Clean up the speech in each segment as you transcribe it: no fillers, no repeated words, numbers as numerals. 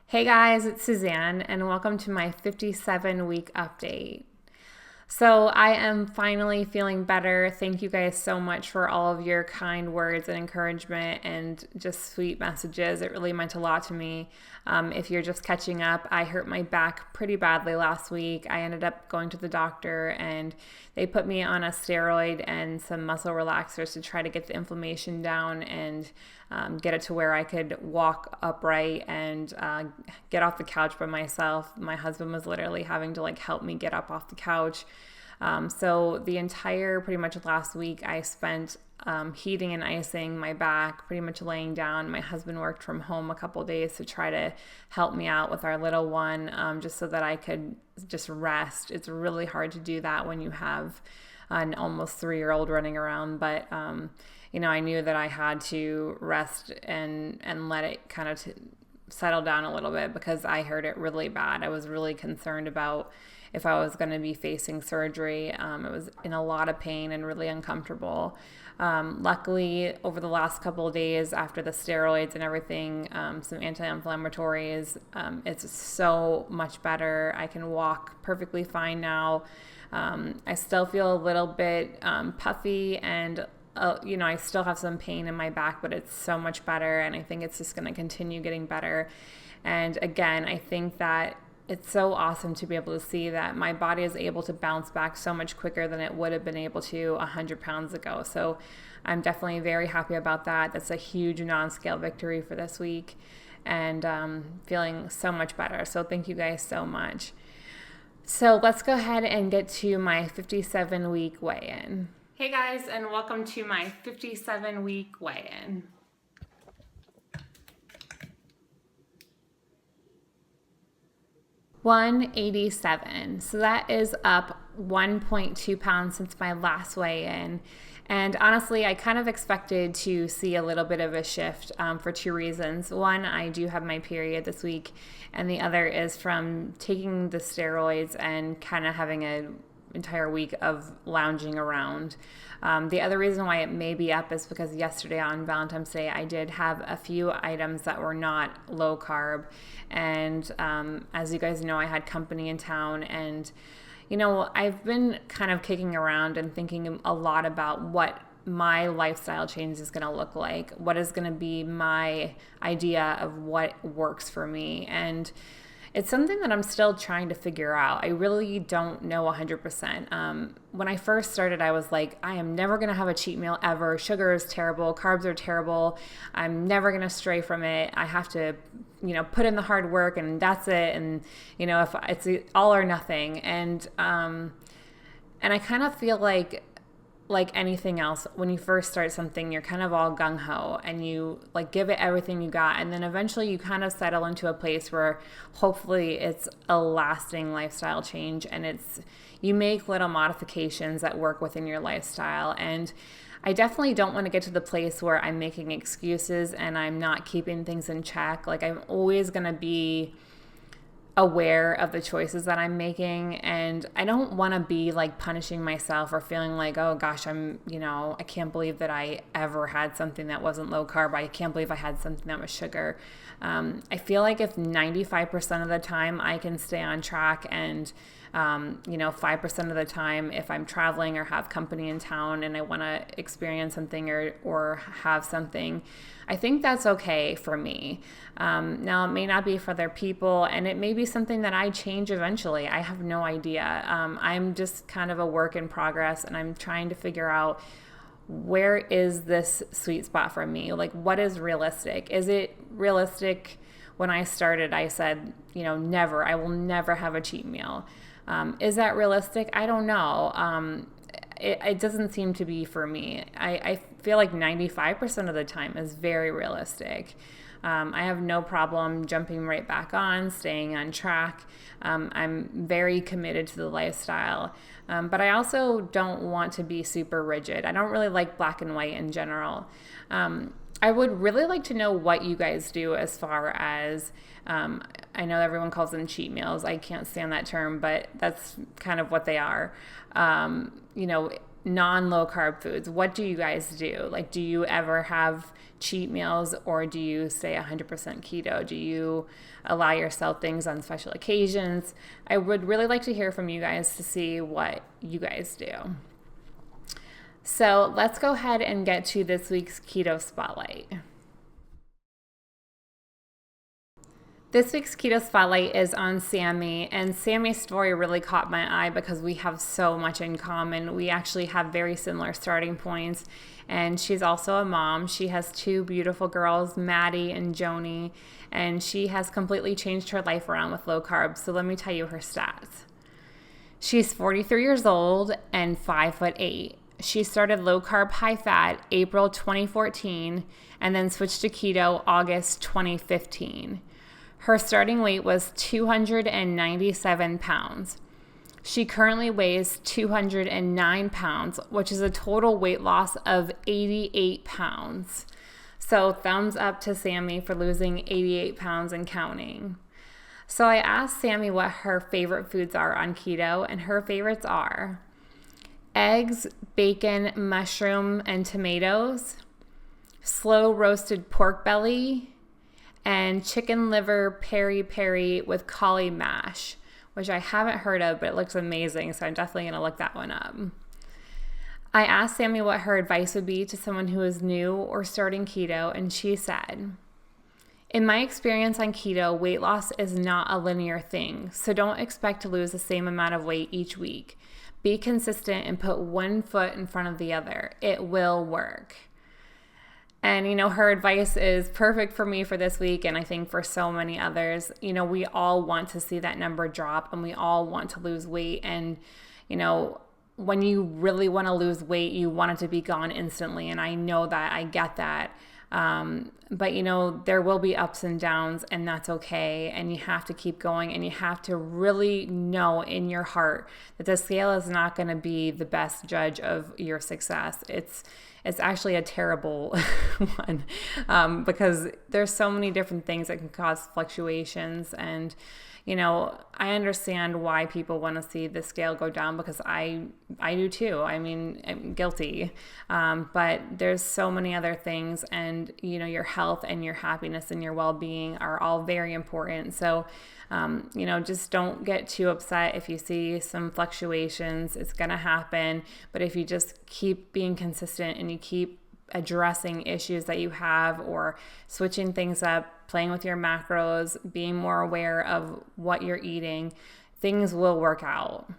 Hey guys, it's Suzanne, and welcome to my 57-week update. So I am finally feeling better. Thank you guys so much for all of your kind words and encouragement and just sweet messages. It really meant a lot to me. If you're just catching up, I hurt my back pretty badly last week. I ended up going to the doctor and they put me on a steroid and some muscle relaxers to try to get the inflammation down and get it to where I could walk upright and get off the couch by myself. My husband was literally having to help me get up off the couch. So the entire pretty much last week I spent heating and icing my back, pretty much laying down. My husband worked from home a couple days to try to help me out with our little one, just so that I could just rest. It's really hard to do that when you have an almost 3-year-old running around, but I knew that I had to rest and let it kind of settle down a little bit because I heard it really bad. I was really concerned about if I was going to be facing surgery. It was in a lot of pain and really uncomfortable. Luckily, over the last couple of days after the steroids and everything, some anti-inflammatories, it's so much better. I can walk perfectly fine now. I still feel a little bit puffy and I still have some pain in my back, but it's so much better, and I think it's just going to continue getting better. And again, I think that it's so awesome to be able to see that my body is able to bounce back so much quicker than it would have been able to 100 pounds ago. So I'm definitely very happy about that. That's a huge non-scale victory for this week, and feeling so much better. So thank you guys so much. So let's go ahead and get to my 57-week weigh-in. Hey guys, and welcome to my 57-week weigh-in. $187. So that is up 1.2 pounds since my last weigh-in. And honestly, I kind of expected to see a little bit of a shift for two reasons. One, I do have my period this week, and the other is from taking the steroids and kind of having an entire week of lounging around. The other reason why it may be up is because yesterday on Valentine's Day, I did have a few items that were not low carb. And as you guys know, I had company in town, and I've been kind of kicking around and thinking a lot about what my lifestyle change is going to look like, what is going to be my idea of what works for me. And it's something that I'm still trying to figure out. I really don't know 100%. When I first started, I was like, I am never going to have a cheat meal ever. Sugar is terrible. Carbs are terrible. I'm never going to stray from it. I have to, put in the hard work and that's it. And, if it's all or nothing. And I kind of feel like anything else, when you first start something, you're kind of all gung-ho and you give it everything you got, and then eventually you kind of settle into a place where hopefully it's a lasting lifestyle change, and you make little modifications that work within your lifestyle. And I definitely don't want to get to the place where I'm making excuses and I'm not keeping things in check. I'm always going to be aware of the choices that I'm making, and I don't want to be punishing myself or feeling like, oh gosh, I can't believe that I ever had something that wasn't low carb. I can't believe I had something that was sugar. I feel like if 95% of the time I can stay on track, and 5% of the time if I'm traveling or have company in town and I want to experience something or have something, I think that's okay for me. Now, it may not be for other people, and it may be something that I change eventually. I have no idea. I'm just kind of a work in progress, and I'm trying to figure out, where is this sweet spot for me? What is realistic? Is it realistic? When I started, I said, never. I will never have a cheat meal. Is that realistic? I don't know. It doesn't seem to be for me. I feel like 95% of the time is very realistic. I have no problem jumping right back on, staying on track. I'm very committed to the lifestyle. But I also don't want to be super rigid. I don't really like black and white in general. I would really like to know what you guys do as far as, I know everyone calls them cheat meals. I can't stand that term, but that's kind of what they are. non-low carb foods. What do you guys do? Like, do you ever have cheat meals, or do you stay 100% keto? Do you allow yourself things on special occasions? I would really like to hear from you guys to see what you guys do. So let's go ahead and get to this week's Keto Spotlight. This week's Keto Spotlight is on Sammy, and Sammy's story really caught my eye because we have so much in common. We actually have very similar starting points, and she's also a mom. She has two beautiful girls, Maddie and Joni, and she has completely changed her life around with low carbs. So let me tell you her stats. She's 43 years old and 5'8". She started low carb, high fat April 2014 and then switched to keto August 2015. Her starting weight was 297 pounds. She currently weighs 209 pounds, which is a total weight loss of 88 pounds. So thumbs up to Sammy for losing 88 pounds and counting. So I asked Sammy what her favorite foods are on keto, and her favorites are eggs, bacon, mushroom, and tomatoes, slow roasted pork belly, and chicken liver peri-peri with cauli mash, which I haven't heard of, but it looks amazing, so I'm definitely going to look that one up. I asked Sammy what her advice would be to someone who is new or starting keto, and she said, "In my experience on keto, weight loss is not a linear thing, so don't expect to lose the same amount of weight each week. Be consistent and put one foot in front of the other. It will work." And, her advice is perfect for me for this week, and I think for so many others. We all want to see that number drop, and we all want to lose weight. And, when you really want to lose weight, you want it to be gone instantly. And I know that, I get that. But there will be ups and downs, and that's okay. And you have to keep going, and you have to really know in your heart that the scale is not going to be the best judge of your success. It's actually a terrible one, because there's so many different things that can cause fluctuations. And, I understand why people want to see the scale go down, because I do too. I mean, I'm guilty. But there's so many other things, and, your health and your happiness and your well-being are all very important. So, just don't get too upset if you see some fluctuations. It's going to happen. But if you just keep being consistent and you keep addressing issues that you have, or switching things up, playing with your macros, being more aware of what you're eating, things will work out.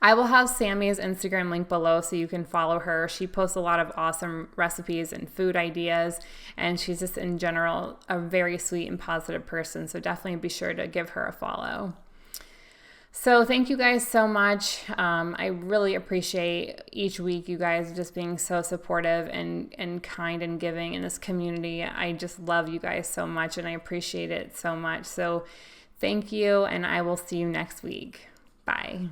I will have Sammy's Instagram link below so you can follow her. She posts a lot of awesome recipes and food ideas, and she's just in general a very sweet and positive person. So definitely be sure to give her a follow. So thank you guys so much. I really appreciate each week you guys just being so supportive and kind and giving in this community. I just love you guys so much, and I appreciate it so much. So thank you, and I will see you next week. Bye.